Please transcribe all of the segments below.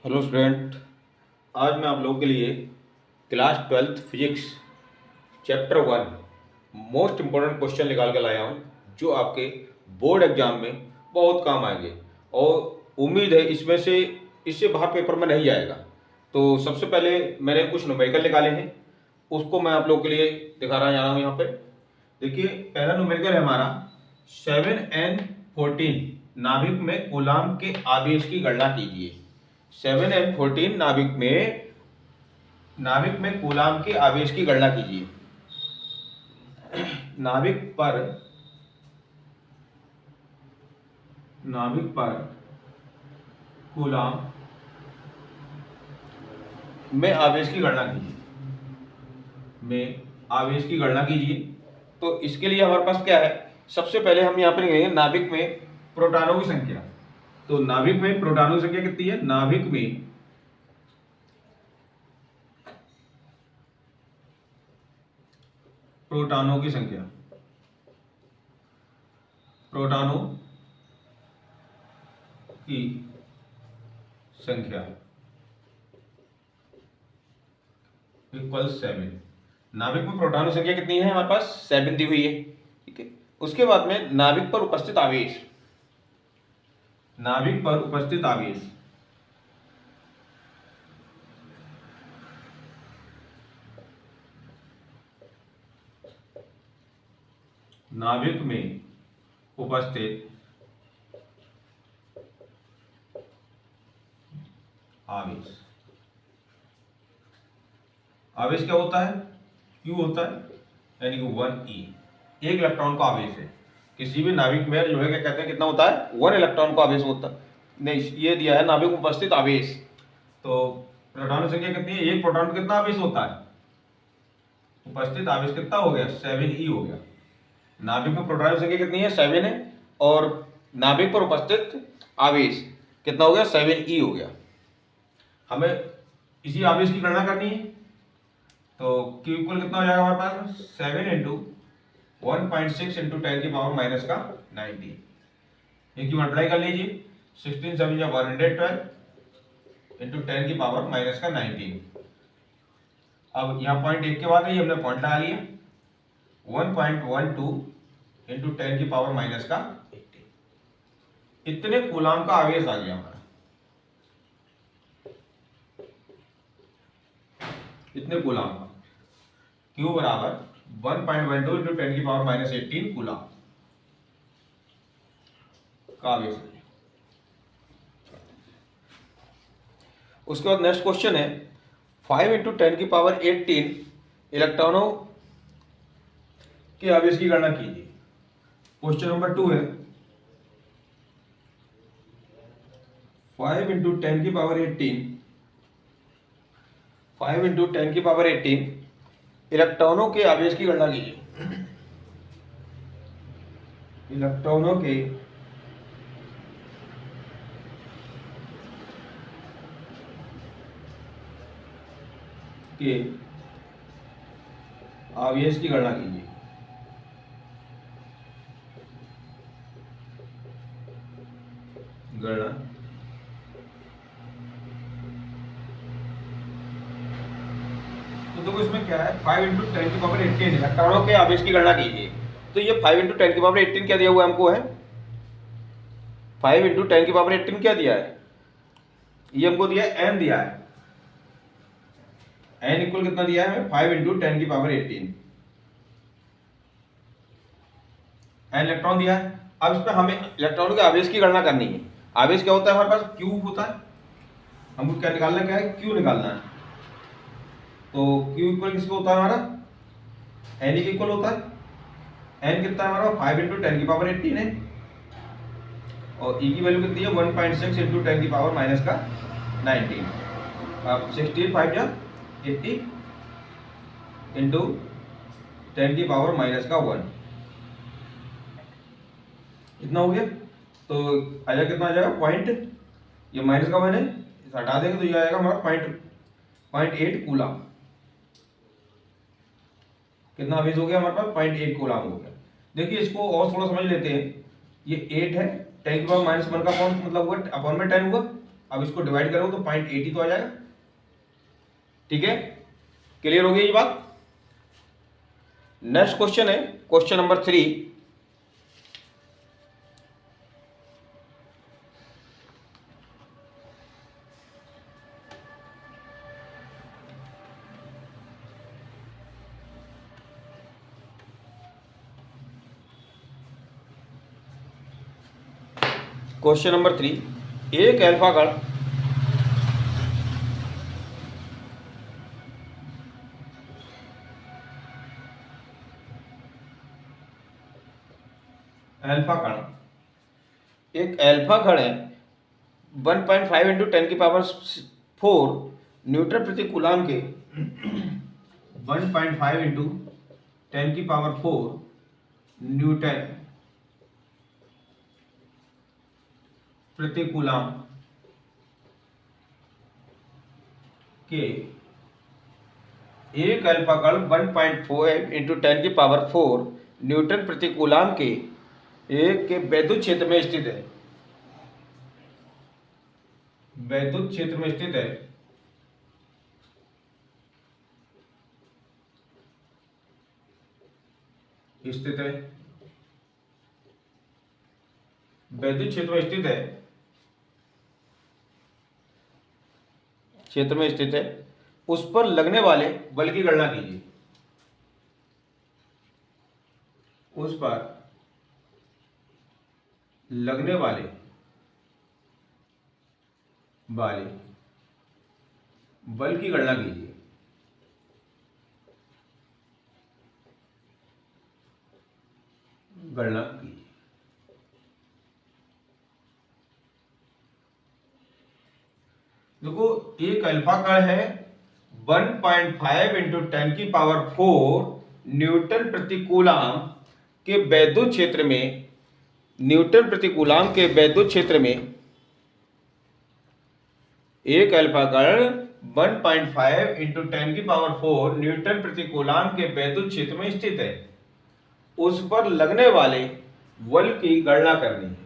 Hello student. आज मैं आप लोगों के लिए class 12th physics chapter 1 most important question निकाल कर लाया हूँ जो आपके बोर्ड एग्जाम में बहुत काम आएंगे और उम्मीद है इसमें से इससे बाहर पेपर में नहीं जाएगा। तो सबसे पहले मैंने कुछ न्यूमेरिकल निकाले हैं, उसको मैं आप लोगों के लिए दिखा रहा जा रहा हूँ यहाँ पे। देखिए, पहला न्यूमेरिकल है हमारा 7n14 नाभिक में कूलाम के आवेश की गणना कीजिए। 7n14 नाभिक में कूलाम के आवेश की गणना कीजिए। नाभिक पर कूलाम में आवेश की गणना कीजिए। तो इसके लिए हमारे पास क्या है, सबसे पहले हम यहाँ पर लिखेंगे नाभिक में प्रोटॉनों की संख्या। तो नाभिक में प्रोटॉनों की संख्या कितनी है? नाभिक में प्रोटॉनों की संख्या इक्वल 7। नाभिक में प्रोटॉनों की संख्या कितनी है? हमारे पास 7 दी हुई है। ठीक है, उसके बाद में नाभिक पर उपस्थित आवेश नाभिक पर उपस्थित आवेश आवेश क्या होता है? Q होता है, यानी कि 1e। एक इलेक्ट्रॉन का आवेश है किसी भी नाभिक में, जो है क्या कहते हैं, कितना होता है? 1 इलेक्ट्रॉन का आवेश होता है। नहीं, ये दिया है नाभिक में उपस्थित आवेश। तो प्रोटॉन की संख्या कितनी है? एक प्रोटॉन का कितना आवेश होता है? उपस्थित आवेश कितना हो गया? 7e हो गया। नाभिक में प्रोटॉन की संख्या कितनी है? 7 है, और नाभिक पर उपस्थित आवेश कितना हो गया? 7e हो गया। हमें इसी आवेश की गणना करनी है। तो Q इक्वल कितना हो जाएगा हमारे पास? 7 इंटू 1.6 इंटू 10 की पावर माइनस का 19। इनकी मल्टीप्लाई कर लीजिए। 16 7 या 112 इंटू 10 की पावर माइनस का 19। अब यहाँ पॉइंट 1 के बाद ही हमने पॉइंट लगा लिया। 1.12 इंटू 10 की पावर माइनस का 18। इतने कूलाम का आवेश आ गया हमारा। इतने कूलाम का Q बराबर 1.12 इंटू 10 की पावर माइनस 18 कूलाम का आवेश है। उसके बाद नेक्स्ट क्वेश्चन है 5 इंटू 10 की पावर 18 इलेक्ट्रॉनों के आवेश की गणना कीजिए। क्वेश्चन नंबर 2 है 5 इंटू 10 की पावर 18 इलेक्ट्रॉनों के आवेश की गणना कीजिए। इलेक्ट्रॉनों के आवेश की गणना कीजिए। तो देखो इसमें क्या है, 5 इंटू 10 की पावर 18 इलेक्ट्रॉनों के आवेश की गणना कीजिए। तो ये 5 इंटू 10 की पावर 18 क्या दिया हुआ हमको है? 5 इंटू 10 की पावर 18 क्या दिया है? ये हमको दिया है n दिया है। n इक्वल कितना दिया है? 5 इंटू 10 की पावर 18 n इलेक्ट्रॉन दिया है। अब इसमें हमें इलेक्ट्रॉनों के आवेश की गणना करनी है। आवेश क्या होता है हमारे पास? Q होता है। हमको क्या निकालना है? क्या है? Q निकालना है। तो Q इक्वल किसको होता है हमारा? n के इक्वल होता है। n कितना है हमारा? 5 इंटू 10 की पावर 18 है, और E की वैल्यू कितनी है? 1.6 इंटू 10 की पावर माइनस का 19। अब 16 5 या 80 इंटू 10 की पावर माइनस का 1, इतना हो गया। तो आया कितना आ जाएगा? पॉइंट, ये माइनस का 1 है, इसे हटा देंगे तो ये आएगा हमारा 0.8 कूलाम। कितना आवेश हो गया हमारे पास? 0.8 कूलाम हो गया। देखिए इसको और थोड़ा समझ लेते हैं। ये 8 है, 10 की पावर माइनस 1 का कौन मतलब हुआ? अपॉन में 10 हुआ। अब इसको डिवाइड करोगे तो 0.80 तो आ जाएगा। ठीक है, क्लियर हो गई ये बात। नेक्स्ट क्वेश्चन है क्वेश्चन नंबर 3। क्वेश्चन नंबर 3, एक अल्फा कण एक अल्फा कण है 1.5 इंटू 10 की पावर 4 न्यूटन प्रति कूलाम के 1.5 इंटू 10 की पावर 4 न्यूटन प्रति कूलाम के एक अल्फा कण 1.4 इंटू 10 की पावर 4 न्यूटन प्रति कूलाम के एक के वैद्युत क्षेत्र में स्थित है। वैद्युत क्षेत्र में स्थित है वैद्युत क्षेत्र में स्थित है उस पर लगने वाले बल की गणना कीजिए। उस पर लगने वाले बल की गणना कीजिए। देखो, एक अल्फा कण है 1.5 इंटू 10 की पावर 4 न्यूटन प्रति कूलाम के वैद्युत क्षेत्र में एक अल्फा कण 1.5 इंटू 10 की पावर 4 न्यूटन प्रति कूलाम के वैद्युत क्षेत्र में स्थित है। उस पर लगने वाले बल की गणना करनी है।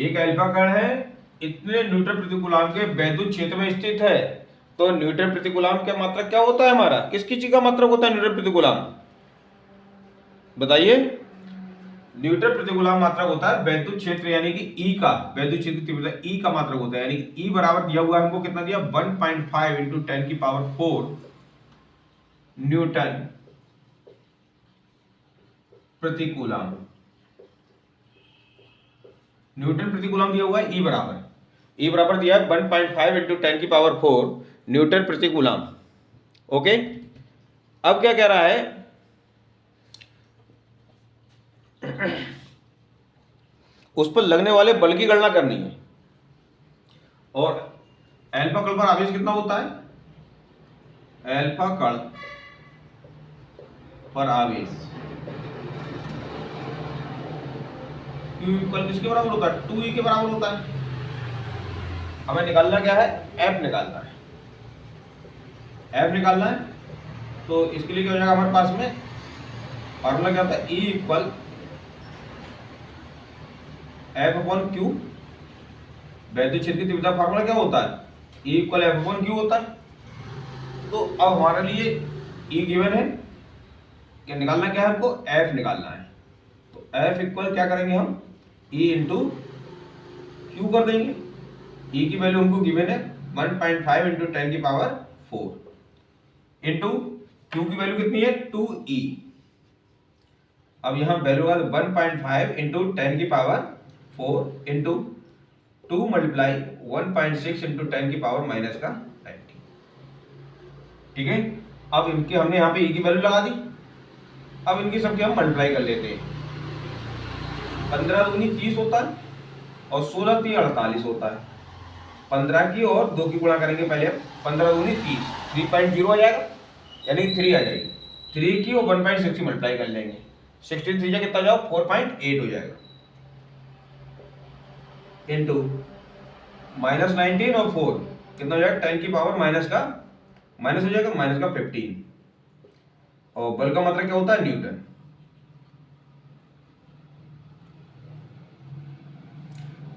एक अल्फा कण है, इतने न्यूटन प्रति कूलाम के वैद्युत क्षेत्र में स्थित है। तो न्यूटन प्रति कूलाम का मात्रक क्या होता है हमारा? किसकी चीज का मात्रक होता है न्यूटन प्रति कूलाम? बताइए। न्यूटन प्रति कूलाम मात्रक होता है वैद्युत क्षेत्र यानी कि ई का, वैद्युत क्षेत्र की तीव्रता ई का मात्रक होता है। यानी कि ई बराबर दिया हुआ है हमको, कितना दिया? 1.5 इंटू 10 की पावर 4 न्यूटन प्रति कूलाम। न्यूटन प्रति कूलाम दिया हुआ है ई बराबर दिया है 1.5 इंटू 10 की पावर 4 न्यूटन प्रति कूलाम। ओके, अब क्या कह रहा है? उस पर लगने वाले बल की गणना करनी है। और अल्फा कण पर आवेश कितना होता है? अल्फा कण पर आवेश Q इक्वल किसके बराबर होता है? 2E के बराबर होता है। हमें निकालना क्या है? F निकालना है। तो इसके लिए क्या हो जाएगा हमारे पास में? फॉर्मूला क्या होता है? E equal F upon Q। वैद्युत क्षेत्र की तीव्रता फॉर्मूला क्या होता है? E equal F upon Q होता है। तो अब हमारे लिए E गिवन है, क्या निकालना क्या है हमको? F निकालना है। तो F इक्वल क्या करेंगे हम? E इंटू Q कर देंगे। E की वैल्यू हमको गिवन है 1.5 इंटू 10 की पावर 4 इंटू Q की वैल्यू कितनी है? 2E। अब यहाँ वैल्यू है 1.5 इंटू 10 की पावर 4 इंटू 2 मल्टीप्लाई 1.6 इंटू 10 की पावर माइनस का 90। ठीक है, अब इनके हमने यहाँ पे E की वैल्यू लगा दी। अब इनकी सबके हम मल्टीप्लाई कर लेते हैं। 15 दूनी 30 होता है और 16 3 48 होता है। 15 की और 2 की गुणा करेंगे पहले हम। 15 दूनी 30, 3.0 आ जाएगा, यानी 3 आ जाएगी। 3 की और 1.6 की मल्टीप्लाई कर लेंगे। 16 3 कितना जाओ? 4.8 हो जाएगा इंटू माइनस 19 और 4 कितना हो जाएगा? 10 की पावर माइनस का माइनस हो जाएगा, माइनस का 15। और बल का मात्रक क्या होता है? न्यूटन।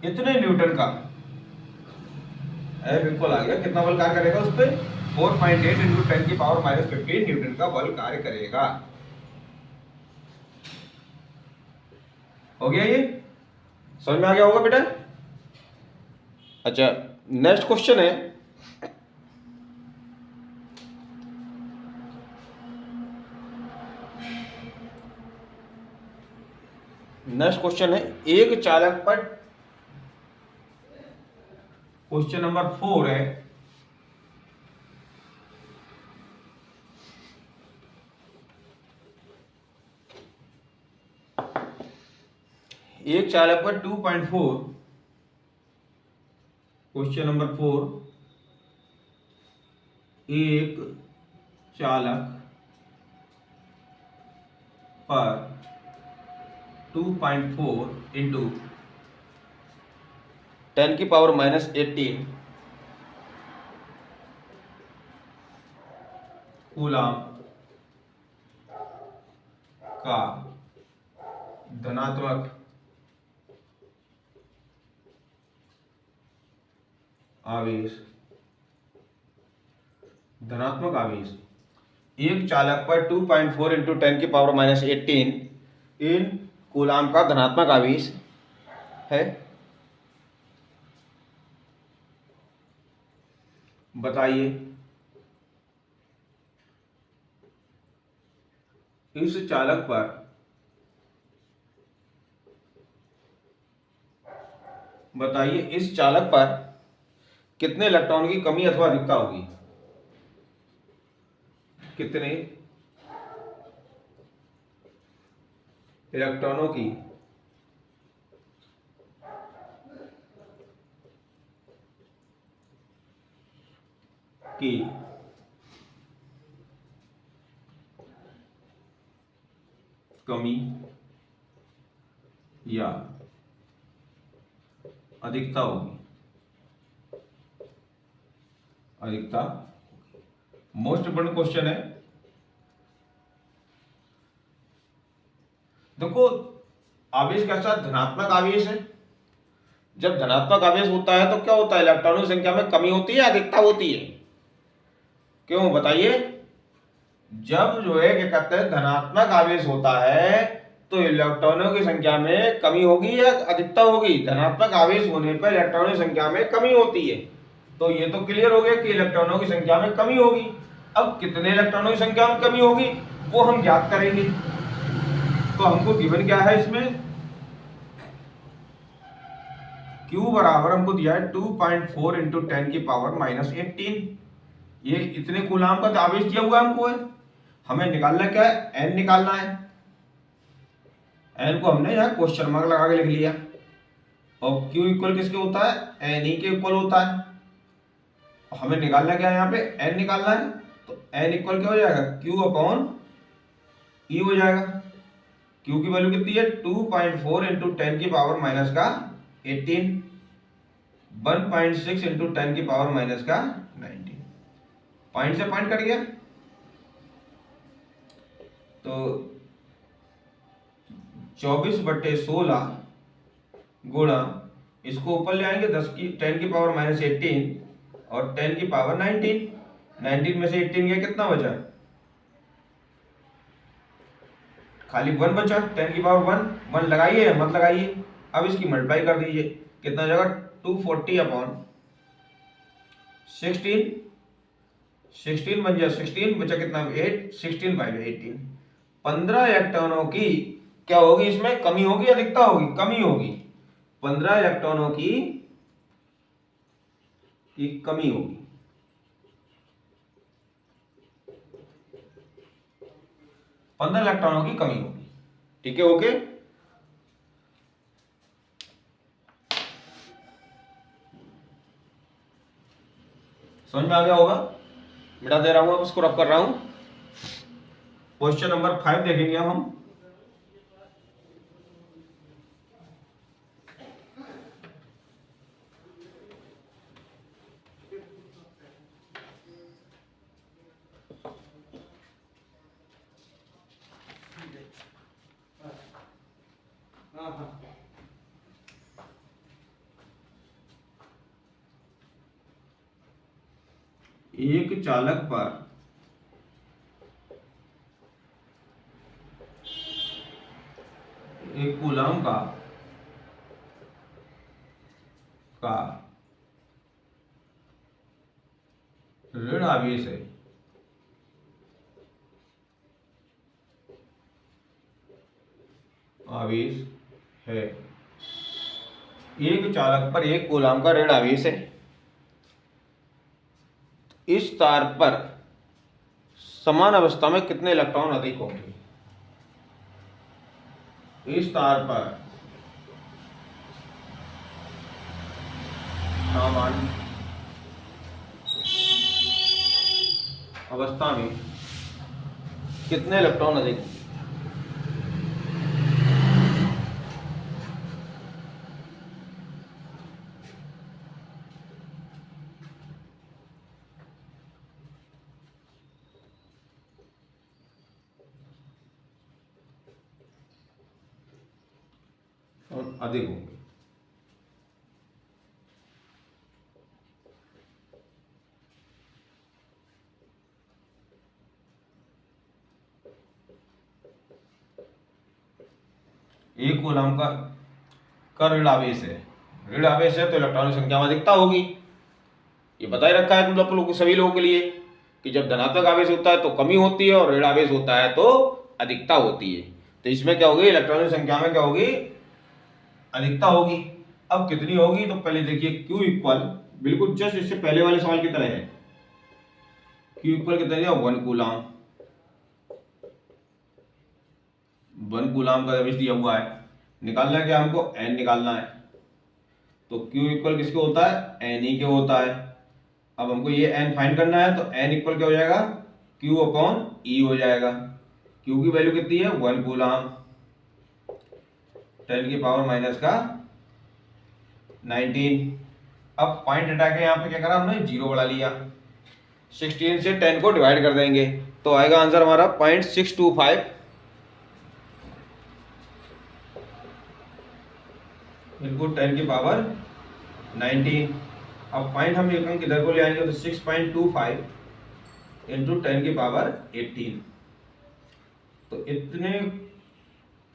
इतने न्यूटन का एफ इक्वल आ गया, कितना बल कार्य करेगा उस पर? 4.8 इंटू 10⁻⁻15 न्यूटन का बल कार्य करेगा। हो गया ये? समझ में आ गया होगा बेटा? अच्छा, नेक्स्ट क्वेश्चन है, एक चालक पर, क्वेश्चन नंबर 4 है, एक चालक पर 2.4, क्वेश्चन नंबर 4, एक चालक पर 2.4 इंटू 10⁻⁻18 कूलाम का धनात्मक आवेश, एक चालक पर 2.4 इंटू 10⁻⁻18 इन कूलाम का धनात्मक आवेश है। बताइए इस चालक पर कितने इलेक्ट्रॉन की कमी अथवा अधिकता होगी? कितने इलेक्ट्रॉनों की कमी या अधिकता होगी? मोस्ट इंपोर्टेंट क्वेश्चन है। देखो, आवेश कैसा? धनात्मक आवेश है। जब धनात्मक आवेश होता है तो क्या होता है? इलेक्ट्रॉनों की संख्या में कमी होती है, अधिकता होती है? क्यों बताइए? जब जो है क्या कहते हैं, धनात्मक आवेश होता है तो इलेक्ट्रॉनों की संख्या में कमी होगी या अधिकता होगी? धनात्मक आवेश होने पर इलेक्ट्रॉनों की संख्या में कमी होती है। तो ये तो क्लियर हो गया कि इलेक्ट्रॉनों की संख्या में कमी होगी। अब कितने इलेक्ट्रॉनों की संख्या में कमी होगी वो हम ज्ञात करेंगे। तो हमको गिवन क्या है इसमें? Q बराबर हमको दिया है 2.4 इंटू 10⁻⁻18। ये इतने कूलाम का आवेश दिया हुआ हमको है। हमें निकालना क्या है? N निकालना है। N को हमने यहाँ क्वेश्चन मार्क लगा के लिख लिया। और Q इक्वल किसके होता है? Ne के इक्वल होता है। हमें निकालना क्या है? यहाँ पे N निकालना है। तो N इक्वल क्या हो जाएगा? Q अपॉन E हो जाएगा। Q की वैल्यू कितनी है? 2.4 इंटू 10⁻⁻18, 1.6 इंटू 10⁻⁻19। पॉइंट से पॉइंट कट गया तो 24/16 गुणा, इसको ऊपर ले आएंगे 10⁻⁻18 और 10⁻19। 19 में से 18 गया, कितना बचा? खाली 1 बचा। 10⁻1 लगाइए या मत लगाइए। अब इसकी मल्टीप्लाई कर दीजिए, कितना जाएगा? 240/16। 16 बन जाए, 16 बचा कितना? 8। 16/18। 15 इलेक्ट्रॉनों की क्या होगी? इसमें कमी होगी, अधिकता होगी? कमी होगी। 15 इलेक्ट्रॉनों की कमी होगी। 15 इलेक्ट्रॉनों की कमी होगी। ठीक है, ओके। समझ में आ गया होगा? मिटा दे रहा हूं, अब इसको रब कर रहा हूं। क्वेश्चन नंबर 5 देखेंगे अब हम। एक चालक पर एक कूलाम का ऋण आवेश है, एक चालक पर एक कूलाम का ऋण आवेश है। इस तार पर समान अवस्था में कितने इलेक्ट्रॉन अधिक होंगे? इस तार पर समान अवस्था में कितने इलेक्ट्रॉन अधिक होंगे? और अधिक होंगे। एक कूलाम का ऋण आवेश है, ऋण आवेश है तो इलेक्ट्रॉन की संख्या में अधिकता होगी। ये बता ही रखा है तुम लोग सभी लोगों के लिए कि जब धनात्मक आवेश होता है तो कमी होती है और ऋण आवेश होता है तो अधिकता होती है। तो इसमें क्या होगी, इलेक्ट्रॉन की संख्या में क्या होगी, अधिकता होगी। अब कितनी होगी, तो पहले देखिए Q इक्वल, बिल्कुल जस्ट इससे पहले वाले सवाल की तरह है। Q इक्वल कितना दिया, 1 कूलाम। 1 कूलाम का आवेश दिया हुआ है, निकालना है क्या हमको, N निकालना है। तो Q इक्वल किसके होता है, N ही के होता है। अब हमको ये N फाइंड करना है तो N इक्वल क्या हो जाएगा, Q अपॉन E हो जाएगा। Q की वैल्यू कितनी है, 1 कूलाम, 10 की पावर माइनस का 19। अब पॉइंट हटा के यहाँ पे क्या करा हमने, 0 बढ़ा लिया। 16 से 10 को डिवाइड कर देंगे तो आएगा आंसर हमारा 0.625 इनको 10 की पावर 19। अब पॉइंट हम एक अंक इधर को ले आएंगे तो 6.25 इंटू 10 की पावर 18। तो इतने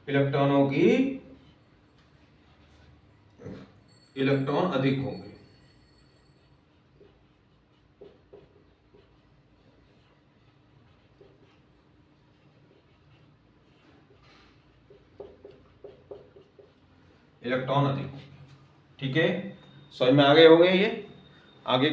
इलेक्ट्रॉनों की इलेक्ट्रॉन अधिक होंगे। इलेक्ट्रॉन अधिक होंगे, ठीक है। समझ में आ गए होंगे ये। आगे